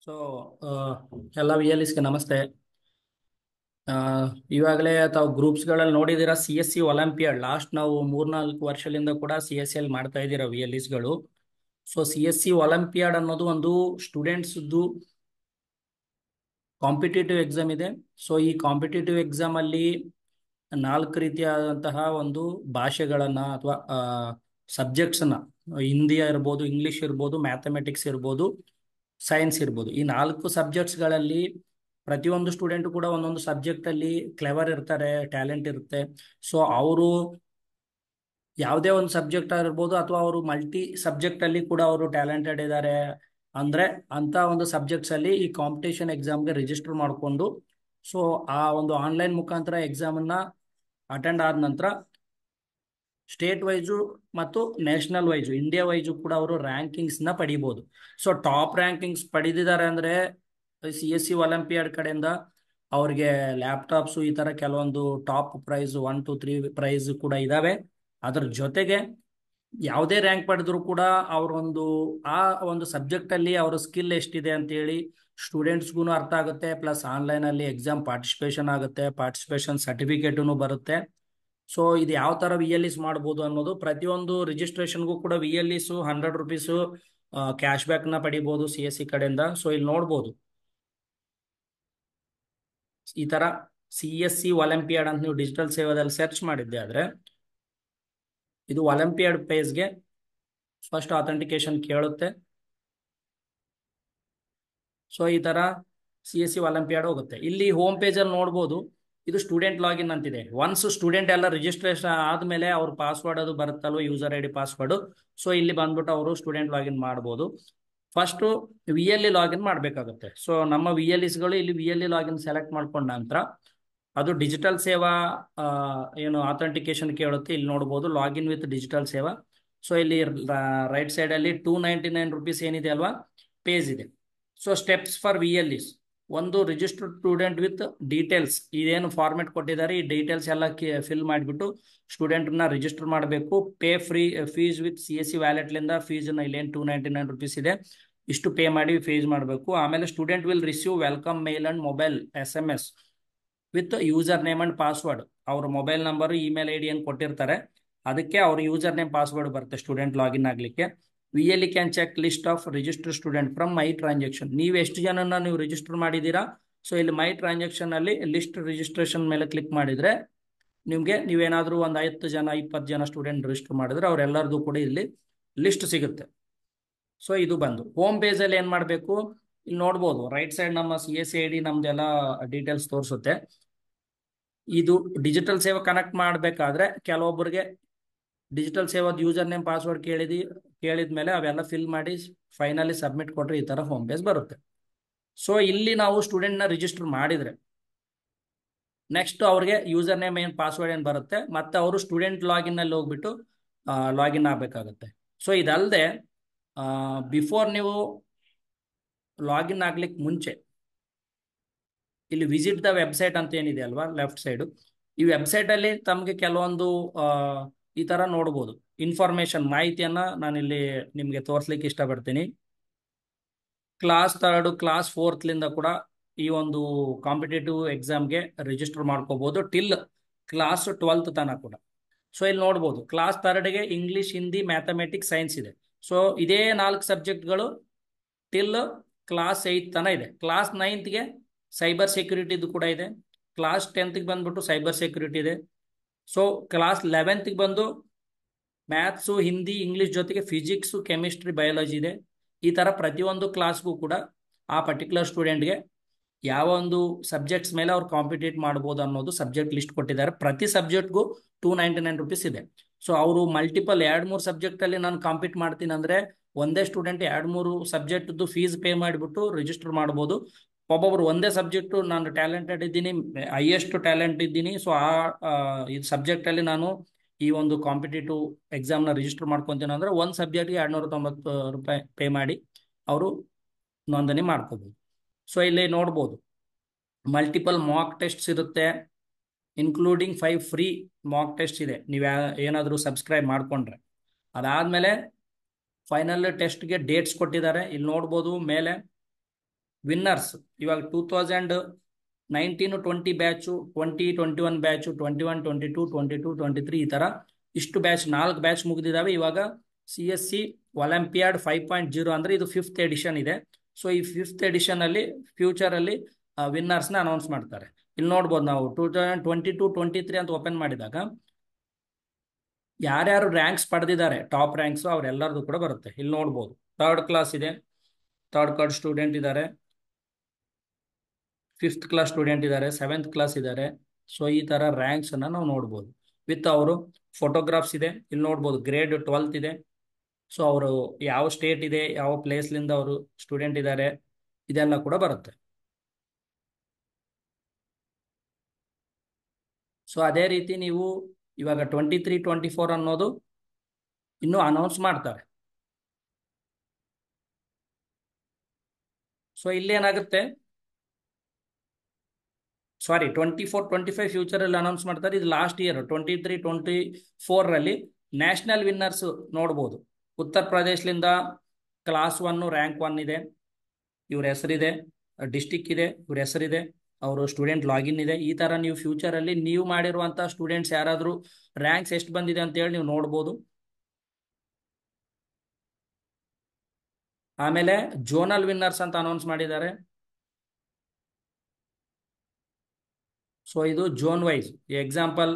So ಎಲ್ಲ V L ಇಸ್ಗೆ ನಮಸ್ತೆ. ಆ, ಇವಾಗಲೇ ತಾವು ಗ್ರೂಪ್ಸ್ಗಳಲ್ಲಿ ನೋಡಿದ್ದೀರಾ, C S C olympiad last ನಾವು ಮೂರ್ನಾಲ್ಕು ವರ್ಷದಿಂದ ಕೂಡ ಸಿ ಎಸ್ ಸಿ ಅಲ್ಲಿ ಮಾಡ್ತಾ ಇದ್ದೀರಾ ವಿ ಎಲ್ ಇಸ್ಗಳು. So C S C olympiad ಅನ್ನೋದು ಒಂದು ಸ್ಟೂಡೆಂಟ್ಸ್ದು ಕಾಂಪಿಟೇಟಿವ್ ಎಕ್ಸಾಮ್ ಇದೆ. ಸೊ ಈ ಕಾಂಪಿಟೇಟಿವ್ ಎಕ್ಸಾಮ್ ಅಲ್ಲಿ ನಾಲ್ಕು ರೀತಿಯಾದಂತಹ ಒಂದು ಭಾಷೆಗಳನ್ನ ಅಥವಾ ಸಬ್ಜೆಕ್ಟ್ಸ್ನ, ಹಿಂದಿ ಇರ್ಬೋದು, ಇಂಗ್ಲಿಷ್ ಇರ್ಬೋದು, ಮ್ಯಾಥಮೆಟಿಕ್ಸ್ ಇರ್ಬೋದು, ಸೈನ್ಸ್ ಇರ್ಬೋದು, ಈ ನಾಲ್ಕು ಸಬ್ಜೆಕ್ಟ್ಸ್ಗಳಲ್ಲಿ ಪ್ರತಿಯೊಂದು ಸ್ಟೂಡೆಂಟ್ ಕೂಡ ಒಂದೊಂದು ಸಬ್ಜೆಕ್ಟ್ ಅಲ್ಲಿ ಕ್ಲೆವರ್ ಇರ್ತಾರೆ, ಟ್ಯಾಲೆಂಟ್ ಇರುತ್ತೆ. ಸೊ ಅವರು ಯಾವುದೇ ಒಂದು ಸಬ್ಜೆಕ್ಟ್ ಆಗಿರ್ಬೋದು ಅಥವಾ ಅವರು ಮಲ್ಟಿ ಸಬ್ಜೆಕ್ಟ್ ಅಲ್ಲಿ ಕೂಡ ಅವರು ಟ್ಯಾಲೆಂಟೆಡ್ ಇದ್ದಾರೆ ಅಂದ್ರೆ ಅಂತ ಒಂದು ಸಬ್ಜೆಕ್ಟ್ಸ್ ಅಲ್ಲಿ ಈ ಕಾಂಪಿಟೇಷನ್ ಎಕ್ಸಾಮ್ಗೆ ರಿಜಿಸ್ಟರ್ ಮಾಡಿಕೊಂಡು, ಸೊ ಆ ಒಂದು ಆನ್ಲೈನ್ ಮುಖಾಂತರ ಎಕ್ಸಾಮ್ ಅನ್ನ ಅಟೆಂಡ್ ಆದ ನಂತರ ಸ್ಟೇಟ್ ವೈಸು ಮತ್ತು ನ್ಯಾಷನಲ್ ವೈಸು, ಇಂಡಿಯಾ ವೈಸು ಕೂಡ ಅವರು ರ್ಯಾಂಕಿಂಗ್ಸ್ ನ ಪಡಿಬಹುದು. ಸೊ ಟಾಪ್ ರ್ಯಾಂಕಿಂಗ್ಸ್ ಪಡೆದಿದ್ದಾರೆ ಅಂದ್ರೆ ಸಿ ಎಸ್ ಸಿ ಒಲಿಂಪಿಯಾಡ್ ಕಡೆಯಿಂದ ಅವ್ರಿಗೆ ಲ್ಯಾಪ್ಟಾಪ್ಸ್ ಈ ತರ ಕೆಲವೊಂದು ಟಾಪ್ ಪ್ರೈಸ್ 1 2 3 ಪ್ರೈಸ್ ಕೂಡ ಇದಾವೆ. ಅದ್ರ ಜೊತೆಗೆ ಯಾವುದೇ ರ್ಯಾಂಕ್ ಪಡೆದ್ರು ಕೂಡ ಅವರೊಂದು ಆ ಒಂದು ಸಬ್ಜೆಕ್ಟ್ ಅಲ್ಲಿ ಅವರ ಸ್ಕಿಲ್ ಎಷ್ಟಿದೆ ಅಂತೇಳಿ ಸ್ಟೂಡೆಂಟ್ಸ್ಗೂ ಅರ್ಥ ಆಗುತ್ತೆ. ಪ್ಲಸ್ ಆನ್ಲೈನ್ ಅಲ್ಲಿ ಎಕ್ಸಾಮ್ ಪಾರ್ಟಿಸಿಪೇಷನ್ ಆಗುತ್ತೆ, ಪಾರ್ಟಿಸಿಪೇಷನ್ ಸರ್ಟಿಫಿಕೇಟು ಬರುತ್ತೆ. ಸೊ ಇದು ಯಾವ ತರ ವಿ ಎಲ್ ಇಸ್ ಮಾಡ್ಬೋದು ಅನ್ನೋದು, ಪ್ರತಿಯೊಂದು ರಿಜಿಸ್ಟ್ರೇಷನ್ಗೂ ಕೂಡ V L E ₹100 cash back ನ ಪಡಿಬಹುದು ಸಿ ಎಸ್ ಸಿ ಕಡೆಯಿಂದ. ಸೊ ಇಲ್ಲಿ ನೋಡ್ಬೋದು ಈ ತರ ಸಿ ಎಸ್ ಸಿ ಒಲಿಂಪಿಯಾಡ್ ಅಂತ ನೀವು ಡಿಜಿಟಲ್ ಸೇವಾದಲ್ಲಿ ಸರ್ಚ್ ಮಾಡಿದ್ದೆ ಆದ್ರೆ ಇದು ಒಲಿಂಪಿಯಾಡ್ ಪೇಜ್ಗೆ ಫಸ್ಟ್ ಅಥೆಂಟಿಕೇಶನ್ ಕೇಳುತ್ತೆ. ಸೊ ಈ ತರ ಸಿ ಎಸ್ ಸಿ ಒಲಿಂಪಿಯಾಡ್ ಹೋಗುತ್ತೆ. ಇಲ್ಲಿ ಹೋಮ್ ಪೇಜ್ ಅಲ್ಲಿ ನೋಡ್ಬೋದು, ಇದು ಸ್ಟೂಡೆಂಟ್ ಲಾಗಿನ್ ಅಂತಿದೆ. ಒನ್ಸ್ ಸ್ಟೂಡೆಂಟ್ ಎಲ್ಲ ರಿಜಿಸ್ಟ್ರೇಷನ್ ಆದ್ಮೇಲೆ ಅವ್ರ ಪಾಸ್ವರ್ಡ್ ಅದು ಬರುತ್ತಲ್ವ, user I D password. So ಇಲ್ಲಿ ಬಂದ್ಬಿಟ್ಟು ಅವರು ಸ್ಟೂಡೆಂಟ್ ಲಾಗಿನ್ ಮಾಡ್ಬೋದು. First V L E login ಮಾಡಬೇಕಾಗುತ್ತೆ. ಸೊ ನಮ್ಮ ವಿ ಎಲ್ ಇಸ್ಗಳು ಇಲ್ಲಿ V L E login select ಮಾಡ್ಕೊಂಡ ನಂತರ ಅದು ಡಿಜಿಟಲ್ ಸೇವಾ ಏನು ಅಥೆಂಟಿಕೇಶನ್ ಕೇಳುತ್ತೆ. ಇಲ್ಲಿ ನೋಡ್ಬೋದು login with digital Seva. So ಇಲ್ಲಿ ರೈಟ್ ಸೈಡ್ ಅಲ್ಲಿ ₹299 ಏನಿದೆ ಅಲ್ವಾ ಪೇಜ್ ಇದೆ. So steps for V L Es, ಒಂದು ರಿಜಿಸ್ಟರ್ಡ್ ಸ್ಟೂಡೆಂಟ್ ವಿತ್ ಡೀಟೇಲ್ಸ್, ಇದೇನು ಫಾರ್ಮೆಟ್ ಕೊಟ್ಟಿದ್ದಾರೆ ಈ ಡೀಟೇಲ್ಸ್ ಎಲ್ಲ ಫಿಲ್ ಮಾಡಿಬಿಟ್ಟು ಸ್ಟೂಡೆಂಟ್ನ ರಿಜಿಸ್ಟರ್ ಮಾಡಬೇಕು. Pay fees with C S C ವ್ಯಾಲೆಟ್ಲಿಂದ ಫೀಸ್ನ ಇಲ್ಲೇನು ₹299 ಇದೆ, ಇಷ್ಟು ಪೇ ಮಾಡಿ ಫೀಸ್ ಮಾಡಬೇಕು. ಆಮೇಲೆ student will receive welcome mail and mobile SMS with user name and password. ಅವ್ರ mobile number, email I D ಏನು ಕೊಟ್ಟಿರ್ತಾರೆ ಅದಕ್ಕೆ ಅವ್ರ ಯೂಸರ್ ನೇಮ್ ಪಾಸ್ವರ್ಡ್ ಬರುತ್ತೆ ಸ್ಟೂಡೆಂಟ್ ಲಾಗಿನ್ ಆಗ್ಲಿಕ್ಕೆ. V L E can check list of register student from my transaction. ನೀವು ಎಷ್ಟು ಜನನ ನೀವು ರಿಜಿಸ್ಟರ್ ಮಾಡಿದ್ದೀರಾ, ಸೊ ಇಲ್ಲಿ ಮೈ ಟ್ರಾನ್ಸಾಕ್ಷನ್ ಅಲ್ಲಿ ಲಿಸ್ಟ್ ರಿಜಿಸ್ಟ್ರೇಷನ್ ಮೇಲೆ ಕ್ಲಿಕ್ ಮಾಡಿದ್ರೆ ನಿಮಗೆ ನೀವೇನಾದ್ರೂ ಒಂದು 10 ಜನ 20 ಜನ ಸ್ಟೂಡೆಂಟ್ ರಿಜಿಸ್ಟರ್ ಮಾಡಿದ್ರೆ ಅವರೆಲ್ಲರದು ಕೂಡ ಇಲ್ಲಿ ಲಿಸ್ಟ್ ಸಿಗುತ್ತೆ. ಸೊ ಇದು ಬಂದು ಹೋಮ್ ಪೇಜ್ ಅಲ್ಲಿ ಏನ್ ಮಾಡಬೇಕು, ಇಲ್ಲಿ ನೋಡ್ಬೋದು ರೈಟ್ ಸೈಡ್ ನಮ್ಮ ಸಿ ಎಸ್ ಐ ಡಿ ನಮ್ದೆಲ್ಲ ಡೀಟೇಲ್ಸ್ ತೋರಿಸುತ್ತೆ. ಇದು ಡಿಜಿಟಲ್ ಸೇವೆ ಕನೆಕ್ಟ್ ಮಾಡಬೇಕಾದ್ರೆ ಕೆಲವೊಬ್ಬರಿಗೆ ಡಿಜಿಟಲ್ ಸೇವಾದ ಯೂಸರ್ ನೇಮ್ ಪಾಸ್ವರ್ಡ್ ಕೇಳಿದ್ಮೇಲೆ ಅವೆಲ್ಲ ಫಿಲ್ ಮಾಡಿ ಫೈನಲಿ ಸಬ್ಮಿಟ್ ಕೊಟ್ರೆ ಈ ತರ ಹೋಮ್ ಪೇಜ್ ಬರುತ್ತೆ. ಸೊ ಇಲ್ಲಿ ನಾವು ಸ್ಟೂಡೆಂಟ್ ನ ರಿಜಿಸ್ಟರ್ ಮಾಡಿದ್ರೆ ನೆಕ್ಸ್ಟ್ ಅವ್ರಿಗೆ ಯೂಸರ್ ನೇಮ್ ಏನ್ ಪಾಸ್ವರ್ಡ್ ಏನ್ ಬರುತ್ತೆ, ಮತ್ತೆ ಅವರು ಸ್ಟೂಡೆಂಟ್ ಲಾಗಿನ್ ಅಲ್ಲಿ ಹೋಗ್ಬಿಟ್ಟು ಲಾಗಿನ್ ಆಗ್ಬೇಕಾಗತ್ತೆ. ಸೊ ಇದಲ್ಲದೆ ಬಿಫೋರ್ ನೀವು ಲಾಗಿನ್ ಆಗ್ಲಿಕ್ಕೆ ಮುಂಚೆ ಇಲ್ಲಿ ವಿಸಿಟ್ ದ ವೆಬ್ಸೈಟ್ ಅಂತ ಏನಿದೆ ಅಲ್ವಾ ಲೆಫ್ಟ್ ಸೈಡ್, ಈ ವೆಬ್ಸೈಟ್ ಅಲ್ಲಿ ತಮಗೆ ಕೆಲವೊಂದು ಈ ತರ ನೋಡ್ಬೋದು ಇನ್ಫಾರ್ಮೇಶನ್ ಮಾಹಿತಿಯನ್ನ ನಾನು ಇಲ್ಲಿ ನಿಮ್ಗೆ ತೋರಿಸ್ಲಿಕ್ಕೆ ಇಷ್ಟಪಡ್ತೀನಿ. ಕ್ಲಾಸ್ 3 ಕ್ಲಾಸ್ 4 ಕೂಡ ಈ ಒಂದು ಕಾಂಪಿಟೇಟಿವ್ ಎಕ್ಸಾಮ್ಗೆ ರಿಜಿಸ್ಟರ್ ಮಾಡ್ಕೋಬಹುದು ಟಿಲ್ ಕ್ಲಾಸ್ 12 ತನಕ ಕೂಡ. ಸೊ ಇಲ್ಲಿ ನೋಡ್ಬೋದು ಕ್ಲಾಸ್ 3ಗೆ ಇಂಗ್ಲಿಷ್, ಹಿಂದಿ, ಮ್ಯಾಥಮೆಟಿಕ್ಸ್, ಸೈನ್ಸ್ ಇದೆ. ಸೊ ಇದೇ 4 ಸಬ್ಜೆಕ್ಟ್ಗಳು ಟಿಲ್ ಕ್ಲಾಸ್ 8 ತನ ಇದೆ. ಕ್ಲಾಸ್ 9ಗೆ ಸೈಬರ್ ಸೆಕ್ಯೂರಿಟಿದು ಕೂಡ ಇದೆ. ಕ್ಲಾಸ್ 10ಗೆ ಬಂದ್ಬಿಟ್ಟು ಸೈಬರ್ ಸೆಕ್ಯೂರಿಟಿ ಇದೆ. ಸೊ ಕ್ಲಾಸ್ 11ಗೆ ಬಂದು ಮ್ಯಾಥ್ಸು, ಹಿಂದಿ, ಇಂಗ್ಲಿಷ್ ಜೊತೆಗೆ ಫಿಸಿಕ್ಸ್, ಕೆಮಿಸ್ಟ್ರಿ, ಬಯಾಲಜಿ ಇದೆ. ಈ ತರ ಪ್ರತಿಯೊಂದು ಕ್ಲಾಸ್ಗೂ ಕೂಡ ಆ ಪರ್ಟಿಕ್ಯುಲರ್ ಸ್ಟೂಡೆಂಟ್ಗೆ ಯಾವ ಒಂದು ಸಬ್ಜೆಕ್ಟ್ಸ್ ಮೇಲೆ ಅವ್ರು ಕಾಂಪಿಟೇಟ್ ಮಾಡ್ಬೋದು ಅನ್ನೋದು ಸಬ್ಜೆಕ್ಟ್ ಲಿಸ್ಟ್ ಕೊಟ್ಟಿದ್ದಾರೆ. ಪ್ರತಿ ಸಬ್ಜೆಕ್ಟ್ಗೂ ₹299 ಇದೆ. ಸೊ ಅವರು ಮಲ್ಟಿಪಲ್ 2-3 ಸಬ್ಜೆಕ್ಟ್ ಅಲ್ಲಿ ನಾನು ಕಾಂಪೀಟ್ ಮಾಡ್ತೀನಿ ಅಂದ್ರೆ ಒಂದೇ ಸ್ಟೂಡೆಂಟ್ 2-3 ಸಬ್ಜೆಕ್ಟ್ದು ಫೀಸ್ ಪೇ ಮಾಡಿಬಿಟ್ಟು ರಿಜಿಸ್ಟರ್ ಮಾಡ್ಬೋದು. ಒಬ್ಬೊಬ್ರು ಒಂದೇ ಸಬ್ಜೆಕ್ಟ್ ನಾನು ಟ್ಯಾಲೆಂಟೆಡ್ ಇದ್ದೀನಿ, ಹೈಯೆಸ್ಟ್ ಟ್ಯಾಲೆಂಟ್ ಇದ್ದೀನಿ, ಸೊ ಈ ಸಬ್ಜೆಕ್ಟ್ ಅಲ್ಲಿ ನಾನು ಈ ಒಂದು ಕಾಂಪಿಟೇಟಿವ್ ಎಕ್ಸಾಮ್ನ ರಿಜಿಸ್ಟರ್ ಮಾಡ್ಕೊತೀನಿ ಅಂದ್ರೆ ಒಂದು ಸಬ್ಜೆಕ್ಟ್ಗೆ ₹290 ಪೇ ಮಾಡಿ ಅವರು ನೋಂದಣಿ ಮಾಡ್ಕೋಬಹುದು. ಸೊ ಇಲ್ಲಿ ನೋಡ್ಬೋದು ಮಲ್ಟಿಪಲ್ ಮಾಕ್ ಟೆಸ್ಟ್ಸ್ ಇರುತ್ತೆ, ಇನ್ಕ್ಲೂಡಿಂಗ್ 5 ಫ್ರೀ ಮಾಕ್ ಟೆಸ್ಟ್ ಇದೆ ನೀವು ಏನಾದರೂ ಸಬ್ಸ್ಕ್ರೈಬ್ ಮಾಡ್ಕೊಂಡ್ರೆ. ಅದಾದ್ಮೇಲೆ ಫೈನಲ್ ಟೆಸ್ಟ್ಗೆ ಡೇಟ್ಸ್ ಕೊಟ್ಟಿದ್ದಾರೆ, ಇಲ್ಲಿ ನೋಡ್ಬೋದು ಮೇಲೆ ವಿನ್ನರ್ಸ್ ಇವಾಗ 2019-20 ಬ್ಯಾಚು, 2021 ಬ್ಯಾಚು, 21, 22, 22, 23 ಈ ತರ ಇಷ್ಟು ಬ್ಯಾಚ್ 4 ಬ್ಯಾಚ್ ಮುಗಿದಿದ್ದಾವೆ. ಇವಾಗ CSC ಒಲಿಂಪಿಯಾಡ್ 5.0 ಅಂದ್ರೆ ಇದು 5th ಎಡಿಷನ್ ಇದೆ. ಸೊ ಈ 5th ಎಡಿಷನ್ ಅಲ್ಲಿ ಫ್ಯೂಚರ್ ಅಲ್ಲಿ ವಿನ್ನರ್ಸ್ ನ ಅನೌನ್ಸ್ ಮಾಡ್ತಾರೆ. ಇಲ್ಲಿ ನೋಡ್ಬೋದು ನಾವು 2022-23 ಅಂತ ಓಪನ್ ಮಾಡಿದಾಗ ಯಾರ್ಯಾರು ರ್ಯಾಂಕ್ಸ್ ಪಡೆದಿದ್ದಾರೆ ಟಾಪ್ ರ್ಯಾಂಕ್ಸ್ ಅವರೆಲ್ಲರದು ಕೂಡ ಬರುತ್ತೆ. ಇಲ್ಲಿ ನೋಡ್ಬೋದು ಥರ್ಡ್ ಕ್ಲಾಸ್ ಇದೆ, ಥರ್ಡ್ ಕ್ಲಾಸ್ ಸ್ಟೂಡೆಂಟ್ ಇದ್ದಾರೆ, 5th ಕ್ಲಾಸ್ ಸ್ಟೂಡೆಂಟ್ ಇದ್ದಾರೆ, 7th ಕ್ಲಾಸ್ ಇದ್ದಾರೆ. ಸೊ ಈ ತರ ರ್ಯಾಂಕ್ಸ್ ಅನ್ನ ನಾವು ನೋಡ್ಬೋದು. ವಿತ್ ಅವರು ಫೋಟೋಗ್ರಾಫ್ಸ್ ಇದೆ. ಇಲ್ಲಿ ನೋಡ್ಬೋದು ಗ್ರೇಡ್ 12th ಇದೆ. ಸೊ ಅವರು ಯಾವ ಸ್ಟೇಟ್ ಇದೆ, ಯಾವ ಪ್ಲೇಸ್ಲಿಂದ ಅವರು ಸ್ಟೂಡೆಂಟ್ ಇದ್ದಾರೆ, ಇದೆಲ್ಲ ಕೂಡ ಬರುತ್ತೆ. ಸೊ ಅದೇ ರೀತಿ ನೀವು ಇವಾಗ 23-24 ಅನ್ನೋದು ಇನ್ನೂ ಅನೌನ್ಸ್ ಮಾಡ್ತಾರೆ. ಸೊ ಇಲ್ಲೇನಾಗುತ್ತೆ, ಸಾರಿ 24-25 ಫ್ಯೂಚರ್ ಅಲ್ಲಿ ಅನೌನ್ಸ್ ಮಾಡ್ತಾರೆ. ಇದು ಲಾಸ್ಟ್ ಇಯರ್ 23-24 ರಲ್ಲಿ ನ್ಯಾಷನಲ್ ವಿನ್ನರ್ಸ್ ನೋಡ್ಬೋದು. ಉತ್ತರ ಪ್ರದೇಶದಿಂದ ಕ್ಲಾಸ್ 1 ರ್ಯಾಂಕ್ 1 ಇದೆ, ಇವ್ರ ಹೆಸರಿದೆ. ಡಿಸ್ಟಿಕ್ ಇದೆ, ಇವ್ರ ಹೆಸರಿದೆ. ಅವರು ಸ್ಟೂಡೆಂಟ್ ಲಾಗಿನ್ ಇದೆ. ಈ ತರ ನೀವು ಫ್ಯೂಚರ್ ಅಲ್ಲಿ ನೀವು ಮಾಡಿರುವಂತಹ ಸ್ಟೂಡೆಂಟ್ಸ್ ಯಾರಾದ್ರೂ ರ್ಯಾಂಕ್ಸ್ ಎಷ್ಟು ಬಂದಿದೆ ಅಂತ ಹೇಳಿ ನೀವು ನೋಡ್ಬೋದು. ಆಮೇಲೆ ಜೋನಲ್ ವಿನ್ನರ್ಸ್ ಅಂತ ಅನೌನ್ಸ್ ಮಾಡಿದ್ದಾರೆ. ಸೊ ಇದು ಜೋನ್ ವೈಸ್ ಎಕ್ಸಾಂಪಲ್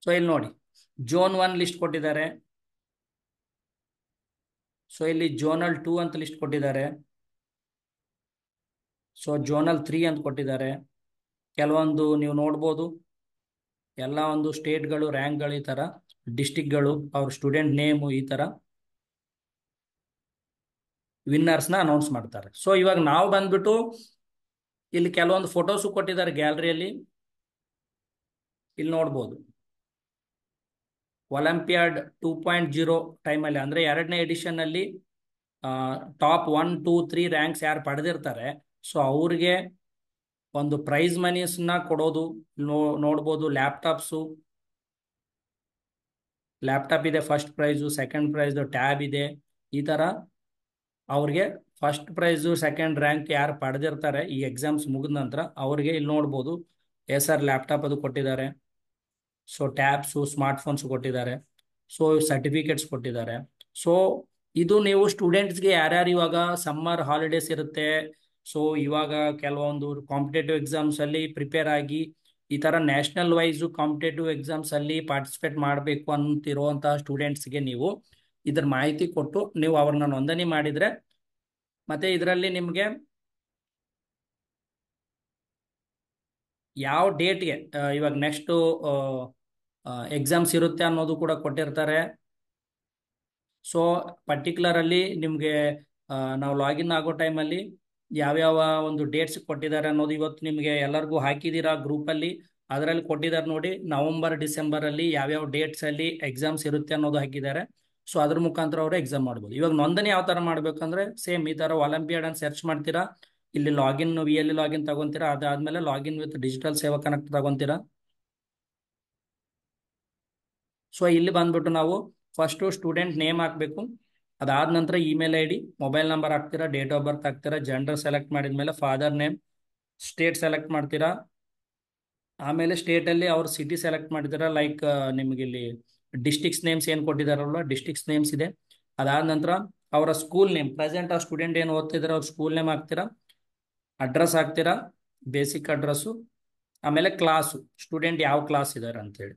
ಸೊ ಇಲ್ಲಿ ನೋಡಿ ಜೋನ್ 1 ಲಿಸ್ಟ್ ಕೊಟ್ಟಿದ್ದಾರೆ. ಸೊ ಇಲ್ಲಿ ಜೋನಲ್ 2 ಅಂತ ಲಿಸ್ಟ್ ಕೊಟ್ಟಿದ್ದಾರೆ. ಸೊ ಜೋನಲ್ 3 ಅಂತ ಕೊಟ್ಟಿದ್ದಾರೆ. ಕೆಲವೊಂದು ನೀವು ನೋಡ್ಬೋದು ಎಲ್ಲ ಒಂದು ಸ್ಟೇಟ್ಗಳು ರ್ಯಾಂಕ್ಗಳು ಈ ತರ, ಡಿಸ್ಟಿಕ್ಗಳು ಅವ್ರ ಸ್ಟೂಡೆಂಟ್ ನೇಮು ಈ ತರ ವಿನ್ನರ್ಸ್ ನ ಅನೌನ್ಸ್ ಮಾಡ್ತಾರೆ. ಸೊ ಇವಾಗ ನಾವು ಬಂದ್ಬಿಟ್ಟು ಇಲ್ಲಿ ಕೆಲವೊಂದು ಫೋಟೋಸ್ ಕೊಟ್ಟಿದ್ದಾರೆ ಗ್ಯಾಲರಿಯಲ್ಲಿ. ಇಲ್ಲಿ ನೋಡ್ಬೋದು ಒಲಿಂಪಿಯಾಡ್ 2.0 ಟೈಮಲ್ಲಿ ಅಂದ್ರೆ 2ನೇ ಎಡಿಷನ್ ಅಲ್ಲಿ ಟಾಪ್ 1, 2, 3 ರ್ಯಾಂಕ್ಸ್ ಯಾರು ಪಡೆದಿರ್ತಾರೆ ಸೊ ಅವ್ರಿಗೆ ಒಂದು ಪ್ರೈಸ್ ಮನೀಸ್ ನ ಕೊಡೋದು ನೋಡ್ಬೋದು. ಲ್ಯಾಪ್ಟಾಪ್ ಇದೆ, first prize, second prize, tab ಇದೆ. ಈ ತರ ಅವ್ರಿಗೆ ಫಸ್ಟ್ ಪ್ರೈಸು, ಸೆಕೆಂಡ್ ರ್ಯಾಂಕ್ ಯಾರು ಪಡೆದಿರ್ತಾರೆ ಈ ಎಕ್ಸಾಮ್ಸ್ ಮುಗಿದ ನಂತರ ಅವ್ರಿಗೆ ಇಲ್ಲಿ ನೋಡ್ಬೋದು ಎಸರ್ ಲ್ಯಾಪ್ಟಾಪ್ ಅದು ಕೊಟ್ಟಿದ್ದಾರೆ. ಸೊ ಟ್ಯಾಬ್ಸು, ಸ್ಮಾರ್ಟ್ ಫೋನ್ಸ್ ಕೊಟ್ಟಿದ್ದಾರೆ. ಸೊ ಸರ್ಟಿಫಿಕೇಟ್ಸ್ ಕೊಟ್ಟಿದ್ದಾರೆ. ಸೊ ಇದು ನೀವು ಸ್ಟೂಡೆಂಟ್ಸ್ಗೆ ಯಾರ್ಯಾರು ಇವಾಗ ಸಮ್ಮರ್ ಹಾಲಿಡೇಸ್ ಇರುತ್ತೆ, ಸೊ ಇವಾಗ ಕೆಲವೊಂದು ಕಾಂಪಿಟೇಟಿವ್ ಎಕ್ಸಾಮ್ಸ್ ಅಲ್ಲಿ ಪ್ರಿಪೇರ್ ಆಗಿ ಈ ತರ ನ್ಯಾಷನಲ್ ವೈಸ್ ಕಾಂಪಿಟೇಟಿವ್ ಎಕ್ಸಾಮ್ಸ್ ಅಲ್ಲಿ ಪಾರ್ಟಿಸಿಪೇಟ್ ಮಾಡಬೇಕು ಅಂತಿರುವಂತಹ ಸ್ಟೂಡೆಂಟ್ಸ್ಗೆ ನೀವು ಇದ್ರ ಮಾಹಿತಿ ಕೊಟ್ಟು ನೀವು ಅವ್ರನ್ನ ನೋಂದಣಿ ಮಾಡಿದ್ರೆ ಮತ್ತೆ ಇದರಲ್ಲಿ ನಿಮಗೆ ಯಾವ ಡೇಟ್ಗೆ ಇವಾಗ ನೆಕ್ಸ್ಟ್ ಎಕ್ಸಾಮ್ಸ್ ಇರುತ್ತೆ ಅನ್ನೋದು ಕೂಡ ಕೊಟ್ಟಿರ್ತಾರೆ. ಸೊ ಪರ್ಟಿಕ್ಯುಲರ್ ಅಲ್ಲಿ ನಿಮಗೆ ನಾವು ಲಾಗಿನ್ ಆಗೋ ಟೈಮಲ್ಲಿ ಯಾವ್ಯಾವ ಒಂದು ಡೇಟ್ಸ್ ಕೊಟ್ಟಿದ್ದಾರೆ ಅನ್ನೋದು ಇವತ್ತು ನಿಮಗೆ ಎಲ್ಲರಿಗೂ ಹಾಕಿದ್ದೀರಾ ಗ್ರೂಪಲ್ಲಿ, ಅದರಲ್ಲಿ ಕೊಟ್ಟಿದ್ದಾರೆ ನೋಡಿ. ನವೆಂಬರ್, ಡಿಸೆಂಬರ್ ಅಲ್ಲಿ ಯಾವ್ಯಾವ ಡೇಟ್ಸ್ ಅಲ್ಲಿ ಎಕ್ಸಾಮ್ಸ್ ಇರುತ್ತೆ ಅನ್ನೋದು ಹಾಕಿದ್ದಾರೆ. ಸೊ ಅದ್ರ ಮುಖಾಂತರ ಅವರು ಎಕ್ಸಾಮ್ ಮಾಡ್ಬೋದು. ಇವಾಗ ನೋಂದಣಿ ಯಾವ ತರ ಮಾಡ್ಬೇಕಂದ್ರೆ ಸೇಮ್ ಈ ತರ ಒಲಿಂಪಿಯಾಡ್ ಅಂತ ಸರ್ಚ್ ಮಾಡ್ತೀರಾ, ಇಲ್ಲಿ ಲಾಗಿನ್ VLE ಲಾಗಿನ್ ತಗೊಂತೀರಾ, ಅದಾದ್ಮೇಲೆ ಲಾಗಿನ್ ವಿತ್ ಡಿಜಿಟಲ್ ಸೇವಾ ಕನೆಕ್ಟ್ ತಗೊಂತೀರಾ. ಸೊ ಇಲ್ಲಿ ಬಂದ್ಬಿಟ್ಟು ನಾವು ಫಸ್ಟ್ ಸ್ಟೂಡೆಂಟ್ ನೇಮ್ ಹಾಕಬೇಕು. ಅದಾದ ನಂತರ ಇಮೇಲ್ ID, ಮೊಬೈಲ್ ನಂಬರ್ ಹಾಕ್ತೀರಾ, ಡೇಟ್ ಆಫ್ ಬರ್ತ್ ಹಾಕ್ತೀರಾ, ಜೆಂಡರ್ ಸೆಲೆಕ್ಟ್ ಮಾಡಿದ್ಮೇಲೆ ಫಾದರ್ ನೇಮ್, ಸ್ಟೇಟ್ ಸೆಲೆಕ್ಟ್ ಮಾಡ್ತೀರಾ. ಆಮೇಲೆ ಸ್ಟೇಟ್ ಅಲ್ಲಿ ಅವ್ರ ಸಿಟಿ ಸೆಲೆಕ್ಟ್ ಮಾಡಿದ್ದೀರಾ. ಲೈಕ್ ನಿಮ್ಗೆ ಇಲ್ಲಿ ಡಿಸ್ಟಿಕ್ಸ್ ನೇಮ್ಸ್ ಏನ್ ಕೊಟ್ಟಿದಾರಲ್ಲ ಡಿಸ್ಟಿಕ್ಸ್ ನೇಮ್ಸ್ ಇದೆ. ಅದಾದ ನಂತರ ಅವರ ಸ್ಕೂಲ್ ನೇಮ್, ಪ್ರೆಸೆಂಟ್ ಆ ಸ್ಟೂಡೆಂಟ್ ಏನು ಓದ್ತಿದಾರೆ ಅವ್ರ ಸ್ಕೂಲ್ ನೇಮ್ ಹಾಕ್ತೀರಾ, ಅಡ್ರೆಸ್ ಹಾಕ್ತೀರಾ, ಬೇಸಿಕ್ ಅಡ್ರೆಸ್ಸು, ಆಮೇಲೆ ಕ್ಲಾಸು, ಸ್ಟೂಡೆಂಟ್ ಯಾವ ಕ್ಲಾಸ್ ಇದ್ದಾರೆ ಅಂತೇಳಿ.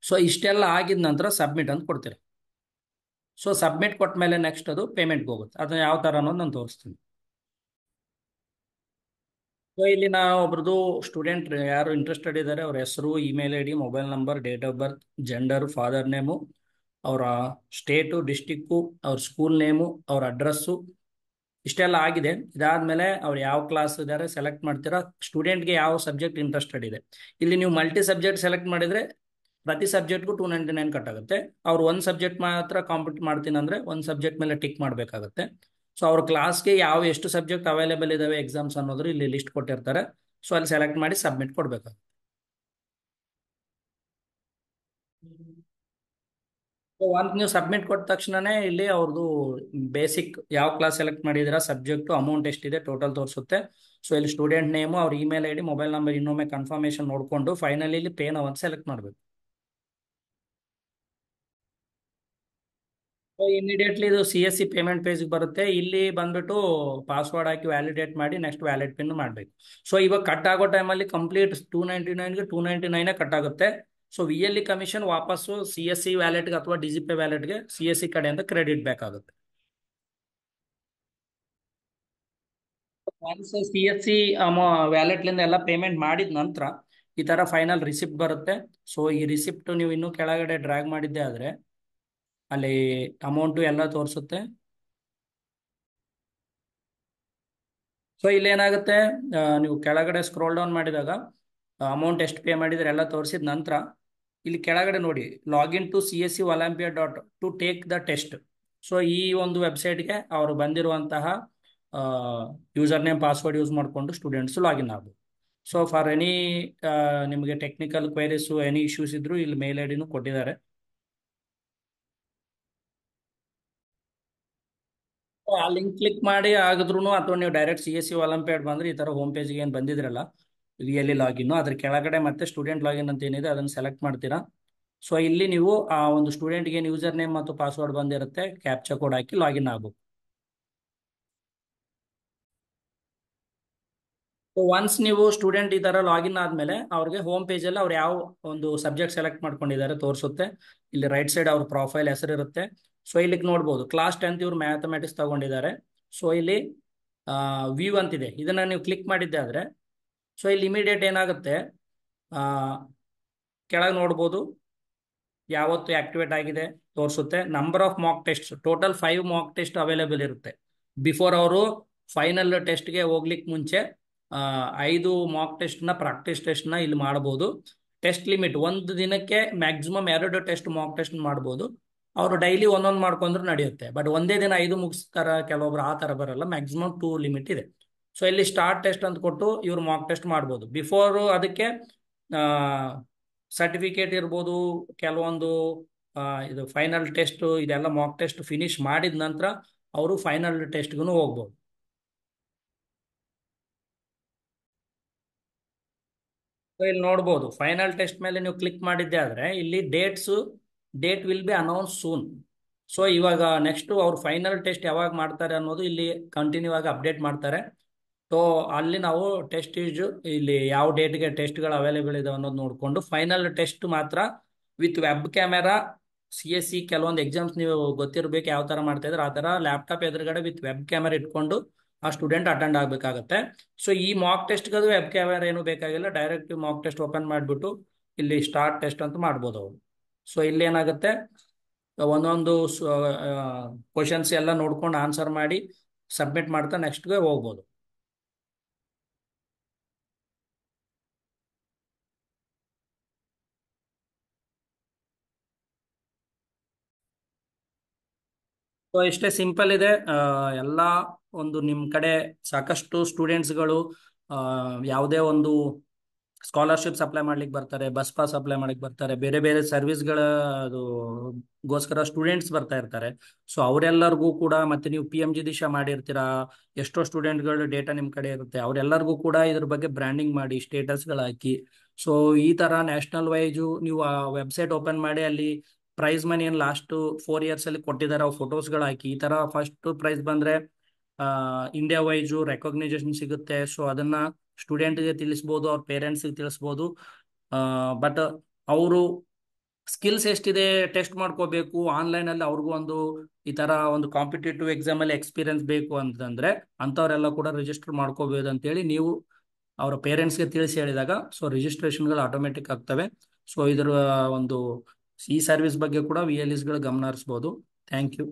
ಸೊ ಇಷ್ಟೆಲ್ಲ ಆಗಿದ ನಂತರ ಸಬ್ಮಿಟ್ ಅಂತ ಕೊಡ್ತೀರಾ. ಸೊ ಸಬ್ಮಿಟ್ ಕೊಟ್ಟ ಮೇಲೆ ನೆಕ್ಸ್ಟ್ ಅದು ಪೇಮೆಂಟ್ಗೆ ಹೋಗುತ್ತೆ. ಅದನ್ನ ಯಾವ ತರ ಅನ್ನೋದು ನಾನು ತೋರಿಸ್ತೀನಿ. ಸೊ ಇಲ್ಲಿ ನಾವು ಒಬ್ರದ್ದು ಸ್ಟೂಡೆಂಟ್ ಯಾರು ಇಂಟ್ರೆಸ್ಟೆಡ್ ಇದ್ದಾರೆ ಅವ್ರ ಹೆಸರು, email ID, mobile number, date of birth, gender, father name, ಅವರ ಸ್ಟೇಟು, ಡಿಸ್ಟಿಕ್ಕು, ಅವ್ರ ಸ್ಕೂಲ್ ನೇಮು, ಅವ್ರ ಅಡ್ರೆಸ್ಸು, ಇಷ್ಟೆಲ್ಲ ಆಗಿದೆ. ಇದಾದ್ಮೇಲೆ ಅವ್ರು ಯಾವ ಕ್ಲಾಸ್ ಇದ್ದಾರೆ ಸೆಲೆಕ್ಟ್ ಮಾಡ್ತೀರಾ. ಸ್ಟೂಡೆಂಟ್ಗೆ ಯಾವ ಸಬ್ಜೆಕ್ಟ್ ಇಂಟ್ರೆಸ್ಟೆಡ್ ಇದೆ, ಇಲ್ಲಿ ನೀವು ಮಲ್ಟಿ ಸಬ್ಜೆಕ್ಟ್ ಸೆಲೆಕ್ಟ್ ಮಾಡಿದ್ರೆ ಪ್ರತಿ ಸಬ್ಜೆಕ್ಟ್ಗೂ 299 ಕಟ್ ಆಗುತ್ತೆ. ಅವ್ರು ಒಂದು ಸಬ್ಜೆಕ್ಟ್ ಮಾತ್ರ ಕಾಂಪಿಟ್ ಮಾಡ್ತೀನಿ ಅಂದ್ರೆ ಒಂದು ಸಬ್ಜೆಕ್ಟ್ ಮೇಲೆ ಟಿಕ್ ಮಾಡಬೇಕಾಗುತ್ತೆ. ಸೊ ಅವ್ರ ಕ್ಲಾಸ್ಗೆ ಯಾವ ಎಷ್ಟು ಸಬ್ಜೆಕ್ಟ್ ಅವೈಲೇಬಲ್ ಇದಾವೆ ಎಕ್ಸಾಮ್ಸ್ ಅನ್ನೋದ್ರು ಇಲ್ಲಿ ಲಿಸ್ಟ್ ಕೊಟ್ಟಿರ್ತಾರೆ. ಸೊ ಅಲ್ಲಿ ಸೆಲೆಕ್ಟ್ ಮಾಡಿ ಸಬ್ಮಿಟ್ ಕೊಡ್ಬೇಕು. ಒನ್ಸ್ ನೀವು ಸಬ್ಮಿಟ್ ಕೊಟ್ಟ ತಕ್ಷಣನೇ ಇಲ್ಲಿ ಅವ್ರದ್ದು ಬೇಸಿಕ್ ಯಾವ ಕ್ಲಾಸ್ ಸೆಲೆಕ್ಟ್ ಮಾಡಿದಿರಾ, ಸಬ್ಜೆಕ್ಟ್, ಅಮೌಂಟ್ ಎಷ್ಟಿದೆ ಟೋಟಲ್ ತೋರಿಸುತ್ತೆ. ಸೊ ಇಲ್ಲಿ ಸ್ಟೂಡೆಂಟ್ ನೇಮು, ಅವ್ರ ಇಮೇಲ್ ಐಡಿ, ಮೊಬೈಲ್ ನಂಬರ್ ಇನ್ನೊಮ್ಮೆ ಕನ್ಫರ್ಮೇಶನ್ ನೋಡಿಕೊಂಡು ಫೈನಲಿ ಇಲ್ಲಿ ಪೇ ನಾವು ಅಂತ ಸೆಲೆಕ್ಟ್ ಮಾಡಬೇಕು. ಇಮಿಡಿಯೇಟ್ಲಿ ಇದು CSC ಪೇಮೆಂಟ್ ಪೇಜ್ಗೆ ಬರುತ್ತೆ. ಇಲ್ಲಿ ಬಂದ್ಬಿಟ್ಟು ಪಾಸ್ವರ್ಡ್ ಹಾಕಿ ವ್ಯಾಲಿಡೇಟ್ ಮಾಡಿ ನೆಕ್ಸ್ಟ್ ವ್ಯಾಲಿಡ್ ಪಿನ್ ಮಾಡಬೇಕು. ಸೊ ಇವಾಗ ಕಟ್ ಆಗೋ ಟೈಮಲ್ಲಿ ಕಂಪ್ಲೀಟ್ 299ಗೆ 299 ಕಟ್ ಆಗುತ್ತೆ. ಸೊ VLE ಕಮಿಷನ್ ವಾಪಸ್ಸು CSC ವ್ಯಾಲೆಟ್ಗೆ ಅಥವಾ DGPay ವ್ಯಾಲೆಟ್ಗೆ CSC ಕಡೆಯಿಂದ ಕ್ರೆಡಿಟ್ ಬೇಕಾಗುತ್ತೆ. ಒನ್ಸ್ CSC ವ್ಯಾಲೆಟ್ಲಿಂದ ಎಲ್ಲ ಪೇಮೆಂಟ್ ಮಾಡಿದ ನಂತರ ಈ ತರ ಫೈನಲ್ ರಿಸಿಪ್ಟ್ ಬರುತ್ತೆ. ಸೊ ಈ ರಿಸಿಪ್ಟ್ ನೀವು ಇನ್ನೂ ಕೆಳಗಡೆ ಡ್ರ್ಯಾಗ್ ಮಾಡಿದ್ದೆ ಆದ್ರೆ ಅಲ್ಲಿ ಅಮೌಂಟು ಎಲ್ಲ ತೋರಿಸುತ್ತೆ. ಸೊ ಇಲ್ಲಿ ಏನಾಗುತ್ತೆ, ನೀವು ಕೆಳಗಡೆ ಸ್ಕ್ರೋಲ್ ಡೌನ್ ಮಾಡಿದಾಗ ಅಮೌಂಟ್ ಎಷ್ಟು ಪೇ ಮಾಡಿದ್ರೆ ಎಲ್ಲ ತೋರಿಸಿದ ನಂತರ ಇಲ್ಲಿ ಕೆಳಗಡೆ ನೋಡಿ, login to CSC olympia dot to take the test. So ಈ ಒಂದು ವೆಬ್ಸೈಟ್ಗೆ ಅವರು ಬಂದಿರುವಂತಹ ಯೂಸರ್ ನೇಮ್ ಪಾಸ್ವರ್ಡ್ ಯೂಸ್ ಮಾಡಿಕೊಂಡು ಸ್ಟೂಡೆಂಟ್ಸ್ ಲಾಗಿನ್ ಆಗ್ಬೋದು. ಸೊ ಫಾರ್ ಎನಿ ನಿಮಗೆ ಟೆಕ್ನಿಕಲ್ ಕ್ವೈರೀಸು ಎನಿ ಇಶ್ಯೂಸ್ ಇದ್ರು ಇಲ್ಲಿ ಮೇಲ್ ಐಡಿನೂ ಕೊಟ್ಟಿದ್ದಾರೆ. ಆ ಲಿಂಕ್ ಕ್ಲಿಕ್ ಮಾಡಿ ಆಗಿದ್ರು ಅಥವಾ ನೀವು ಡೈರೆಕ್ಟ್ CSC ಒಲಿಂಪಿಯಾಡ್ ಬಂದ್ರೆ ಈ ತರ ಹೋಮ್ ಪೇಜ್ಗೆ ಏನು ಬಂದಿದ್ರಲ್ಲ VLE ಲಾಗಿನ್, ಅದ್ರ ಕೆಳಗಡೆ ಮತ್ತೆ ಸ್ಟೂಡೆಂಟ್ ಲಾಗಿನ್ ಅಂತ ಏನಿದೆ ಅದನ್ನು ಸೆಲೆಕ್ಟ್ ಮಾಡ್ತೀರಾ. ಸೊ ಇಲ್ಲಿ ನೀವು ಆ ಒಂದು ಸ್ಟೂಡೆಂಟ್ಗೆ ಏನು ಯೂಸರ್ ನೇಮ್ ಮತ್ತು ಪಾಸ್ವರ್ಡ್ ಬಂದಿರುತ್ತೆ, ಕ್ಯಾಪ್ಚಾ ಕೋಡ್ ಹಾಕಿ ಲಾಗಿನ್ ಆಗ್ಬೇಕು. ಒನ್ಸ್ ನೀವು ಸ್ಟೂಡೆಂಟ್ ಈ ತರ ಲಾಗಿನ್ ಆದ್ಮೇಲೆ ಅವ್ರಿಗೆ ಹೋಮ್ ಪೇಜಲ್ಲಿ ಅವ್ರು ಯಾವ ಒಂದು ಸಬ್ಜೆಕ್ಟ್ ಸೆಲೆಕ್ಟ್ ಮಾಡ್ಕೊಂಡಿದ್ದಾರೆ ತೋರಿಸುತ್ತೆ. ಇಲ್ಲಿ ರೈಟ್ ಸೈಡ್ ಅವ್ರ ಪ್ರೊಫೈಲ್ ಹೆಸರು ಇರುತ್ತೆ. ಸೊ ಇಲ್ಲಿಗೆ ನೋಡ್ಬೋದು ಕ್ಲಾಸ್ 10th ಇವ್ರು ಮ್ಯಾಥಮೆಟಿಕ್ಸ್ ತಗೊಂಡಿದ್ದಾರೆ. ಸೊ ಇಲ್ಲಿ ವ್ಯೂ ಅಂತಿದೆ, ಇದನ್ನ ನೀವು ಕ್ಲಿಕ್ ಮಾಡಿದ್ದೆ ಆದ್ರೆ ಸೊ ಇಲ್ಲಿ ಇಮಿಡಿಯೇಟ್ ಏನಾಗುತ್ತೆ, ಆ, ಕೆಳಗೆ ನೋಡ್ಬೋದು ಯಾವತ್ತು ಆಕ್ಟಿವೇಟ್ ಆಗಿದೆ ತೋರಿಸುತ್ತೆ. Number of mock test total 5 mock test available ಇರುತ್ತೆ. ಬಿಫೋರ್ ಅವರು ಫೈನಲ್ ಟೆಸ್ಟ್ಗೆ ಹೋಗ್ಲಿಕ್ಕೆ ಮುಂಚೆ 5 ಮಾಕ್ ಟೆಸ್ಟ್ನ ಪ್ರಾಕ್ಟೀಸ್ ಟೆಸ್ಟ್ನ ಇಲ್ಲಿ ಮಾಡ್ಬೋದು. ಟೆಸ್ಟ್ ಲಿಮಿಟ್ ಒಂದು ದಿನಕ್ಕೆ ಮ್ಯಾಕ್ಸಿಮಮ್ 2 ಟೆಸ್ಟ್ ಮಾಕ್ ಟೆಸ್ಟ್ ಮಾಡ್ಬೋದು. ಅವರು ಡೈಲಿ ಒಂದೊಂದು ಮಾಡ್ಕೊಂಡ್ರು ನಡೆಯುತ್ತೆ. ಬಟ್ ಒಂದೇ ದಿನ 5 ಮುಗಿಸ್ತಾರ ಕೆಲವೊಬ್ರು, ಆ ಥರ ಬರಲ್ಲ. ಮ್ಯಾಕ್ಸಿಮಮ್ 2 ಲಿಮಿಟ್ ಇದೆ. ಸೊ ಇಲ್ಲಿ ಸ್ಟಾರ್ಟ್ ಟೆಸ್ಟ್ ಅಂತ ಕೊಟ್ಟು ಇವ್ರು ಮಾಕ್ ಟೆಸ್ಟ್ ಮಾಡ್ಬೋದು. ಬಿಫೋರ್ ಅದಕ್ಕೆ ಸರ್ಟಿಫಿಕೇಟ್ ಇರ್ಬೋದು, ಕೆಲವೊಂದು ಇದು ಫೈನಲ್ ಟೆಸ್ಟ್ ಇದೆಲ್ಲ ಮಾಕ್ ಟೆಸ್ಟ್ ಫಿನಿಶ್ ಮಾಡಿದ ನಂತರ ಅವರು ಫೈನಲ್ ಟೆಸ್ಟ್ಗೂ ಹೋಗ್ಬೋದು. ಸೊ ಇಲ್ಲಿ ನೋಡ್ಬೋದು ಫೈನಲ್ ಟೆಸ್ಟ್ ಮೇಲೆ ನೀವು ಕ್ಲಿಕ್ ಮಾಡಿದ್ದೆ ಆದ್ರೆ ಇಲ್ಲಿ date will be announce soon. So ಇವಾಗ ನೆಕ್ಸ್ಟ್ ಅವ್ರು ಫೈನಲ್ ಟೆಸ್ಟ್ ಯಾವಾಗ ಮಾಡ್ತಾರೆ ಅನ್ನೋದು ಇಲ್ಲಿ ಕಂಟಿನ್ಯೂ ಆಗಿ ಅಪ್ಡೇಟ್ ಮಾಡ್ತಾರೆ. ಸೊ ಅಲ್ಲಿ ನಾವು ಟೆಸ್ಟ್ ಇಲ್ಲಿ ಯಾವ ಡೇಟ್ಗೆ ಟೆಸ್ಟ್ಗಳು ಅವೈಲೇಬಲ್ ಇದೆ ಅನ್ನೋದು ನೋಡಿಕೊಂಡು ಫೈನಲ್ ಟೆಸ್ಟ್ ಮಾತ್ರ ವಿತ್ ವೆಬ್ ಕ್ಯಾಮೆರಾ CSC ಕೆಲವೊಂದು ಎಕ್ಸಾಮ್ಸ್ ನೀವು ಗೊತ್ತಿರಬೇಕು ಯಾವ ಥರ ಮಾಡ್ತಾ ಇದ್ರೆ ಆ ಥರ ಲ್ಯಾಪ್ಟಾಪ್ ಎದುರುಗಡೆ ವಿತ್ ವೆಬ್ ಕ್ಯಾಮೆರಾ ಇಟ್ಕೊಂಡು ಆ ಸ್ಟೂಡೆಂಟ್ ಅಟೆಂಡ್ ಆಗಬೇಕಾಗತ್ತೆ. ಸೊ ಈ ಮಾಕ್ ಟೆಸ್ಟ್ಗದು ವೆಬ್ ಕ್ಯಾಮೆರಾ ಏನು ಬೇಕಾಗಿಲ್ಲ, ಡೈರೆಕ್ಟ್ ಮಾಕ್ ಟೆಸ್ಟ್ ಓಪನ್ ಮಾಡಿಬಿಟ್ಟು ಇಲ್ಲಿ ಸ್ಟಾರ್ಟ್ ಟೆಸ್ಟ್ ಅಂತ ಮಾಡ್ಬೋದು ಅವರು. ಸೊ ಇಲ್ಲಿ ಏನಾಗುತ್ತೆ, ಒಂದೊಂದು ಕ್ವಶನ್ಸ್ ಎಲ್ಲ ನೋಡ್ಕೊಂಡು ಆನ್ಸರ್ ಮಾಡಿ ಸಬ್ಮಿಟ್ ಮಾಡ್ತಾ ನೆಕ್ಸ್ಟ್ಗೆ ಹೋಗ್ಬೋದು. ಸೊ ಇಷ್ಟೇ ಸಿಂಪಲ್ ಇದೆ. ಎಲ್ಲ ಒಂದು ನಿಮ್ಮ ಕಡೆ ಸಾಕಷ್ಟು ಸ್ಟೂಡೆಂಟ್ಸ್ಗಳು ಯಾವುದೇ ಒಂದು ಸ್ಕಾಲರ್ಶಿಪ್ಸ್ ಅಪ್ಲೈ ಮಾಡ್ಲಿಕ್ಕೆ ಬರ್ತಾರೆ, ಬಸ್ ಪಾಸ್ ಅಪ್ಲೈ ಮಾಡ್ಲಿಕ್ಕೆ ಬರ್ತಾರೆ, ಬೇರೆ ಬೇರೆ ಸರ್ವಿಸ್ಗಳ ಅದು ಗೋಸ್ಕರ ಸ್ಟೂಡೆಂಟ್ಸ್ ಬರ್ತಾ ಇರ್ತಾರೆ. ಸೊ ಅವರೆಲ್ಲರಿಗೂ ಕೂಡ ಮತ್ತೆ ನೀವು PMG ದಿಶಾ ಮಾಡಿರ್ತೀರಾ, ಎಷ್ಟೋ ಸ್ಟೂಡೆಂಟ್ಗಳ ಡೇಟಾ ನಿಮ್ಮ ಕಡೆ ಇರುತ್ತೆ, ಅವರೆಲ್ಲರಿಗೂ ಕೂಡ ಇದ್ರ ಬಗ್ಗೆ ಬ್ರ್ಯಾಂಡಿಂಗ್ ಮಾಡಿ ಸ್ಟೇಟಸ್ಗಳು ಹಾಕಿ. ಸೊ ಈ ತರ ನ್ಯಾಷನಲ್ ವೈಸು ನೀವು ಆ ವೆಬ್ಸೈಟ್ ಓಪನ್ ಮಾಡಿ ಅಲ್ಲಿ ಪ್ರೈಸ್ ಮನಿ ಏನು ಲಾಸ್ಟ್ 4 years ಅಲ್ಲಿ ಕೊಟ್ಟಿದ್ದಾರೆ ಅವು ಫೋಟೋಸ್ಗಳು ಹಾಕಿ. ಈ ತರ ಫಸ್ಟ್ ಪ್ರೈಸ್ ಬಂದ್ರೆ ಇಂಡಿಯಾ ವೈಸು ರೆಕಗ್ನೈಸೇಷನ್ ಸಿಗುತ್ತೆ. ಸೊ ಅದನ್ನ ಸ್ಟೂಡೆಂಟ್ಗೆ ತಿಳಿಸ್ಬೋದು, ಅವ್ರ ಪೇರೆಂಟ್ಸ್ಗೆ ತಿಳಿಸ್ಬೋದು. ಬಟ್ ಅವರು ಸ್ಕಿಲ್ಸ್ ಎಷ್ಟಿದೆ ಟೆಸ್ಟ್ ಮಾಡ್ಕೋಬೇಕು. ಆನ್ಲೈನಲ್ಲಿ ಅವ್ರಿಗೂ ಒಂದು ಈ ತರ ಒಂದು ಕಾಂಪಿಟೇಟಿವ್ ಎಕ್ಸಾಮ್ ಅಲ್ಲಿ ಎಕ್ಸ್ಪೀರಿಯನ್ಸ್ ಬೇಕು ಅಂತಂದ್ರೆ ಅಂಥವರೆಲ್ಲ ಕೂಡ ರಿಜಿಸ್ಟರ್ ಮಾಡ್ಕೋಬಹುದು ಅಂತೇಳಿ ನೀವು ಅವರ ಪೇರೆಂಟ್ಸ್ಗೆ ತಿಳಿಸಿ ಹೇಳಿದಾಗ ಸೊ ರಿಜಿಸ್ಟ್ರೇಷನ್ಗಳು ಆಟೋಮೆಟಿಕ್ ಆಗ್ತವೆ. ಸೊ ಇದರ ಒಂದು ಈ ಸರ್ವಿಸ್ ಬಗ್ಗೆ ಕೂಡ VLEsಗಳು ಗಮನ ಹರಿಸ್ಬೋದು. Thank you.